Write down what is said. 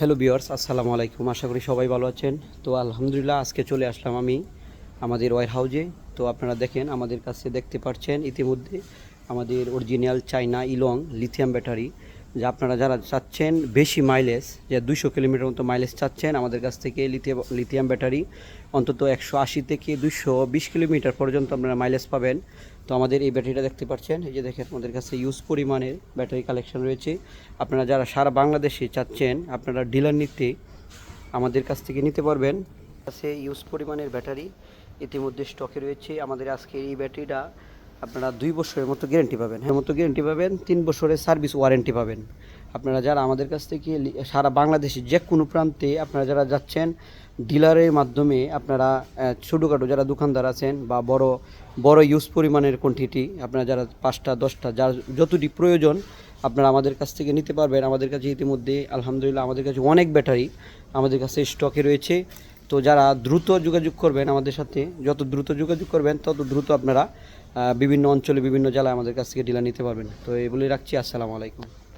Hello viewers, আসসালামু আলাইকুম। আশা করি সবাই ভালো আছেন। তো আলহামদুলিল্লাহ আজকে চলে আসলাম আমি আমাদের ওয়্যার হাউজে। তো আপনারা দেখেন আমাদের কাছে দেখতে পাচ্ছেন ইতিমধ্যে আমাদের অরিজিনাল চায়না ইলং লিথিয়াম ব্যাটারি, যা আপনারা যারা চাচ্ছেন বেশি মাইলেজ, যে 200 কিলোমিটার মতো মাইলেজ চাচ্ছেন, আমাদের কাছ থেকে লিথিয়াম ব্যাটারি অন্তত 180 থেকে 220 কিলোমিটার পর্যন্ত আপনারা মাইলেজ পাবেন। তো আমাদের এই ব্যাটারিটা দেখতে পাচ্ছেন, এই যে দেখেন আমাদের কাছে ইউজ পরিমাণের ব্যাটারি কালেকশন রয়েছে। আপনারা যারা সারা বাংলাদেশে চাচ্ছেন আপনারা ডিলার নিতে আমাদের কাছ থেকে নিতে পারবেন। কাছে ইউজ পরিমাণের ব্যাটারি ইতিমধ্যে স্টকে রয়েছে। আমাদের আজকে এই ব্যাটারিটা আপনারা 2 বছরের মতো গ্যারেন্টি পাবেন, 3 বছরের সার্ভিস ওয়ারেন্টি পাবেন। আপনারা যারা আমাদের কাছ থেকে সারা বাংলাদেশে যে কোনো প্রান্তে আপনারা যারা যাচ্ছেন ডিলারের মাধ্যমে, আপনারা ছোটোখাটো যারা দোকানদার আছেন বা বড় বড় ইউজ পরিমাণের কোয়ান্টিটি, আপনারা যারা 5টা 10টা যার যতটি প্রয়োজন আপনারা আমাদের কাছ থেকে নিতে পারবেন। আমাদের কাছে ইতিমধ্যে আলহামদুলিল্লাহ আমাদের কাছে অনেক ব্যাটারি আমাদের কাছে স্টকে রয়েছে। তো যারা দ্রুত যোগাযোগ করবেন আমাদের সাথে, যত দ্রুত যোগাযোগ করবেন তত দ্রুত আপনারা বিভিন্ন অঞ্চলে বিভিন্ন জেলায় আমাদের কাছ থেকে ডিলার নিতে পারবেন। তো এই বলে রাখছি। আসসালামু আলাইকুম।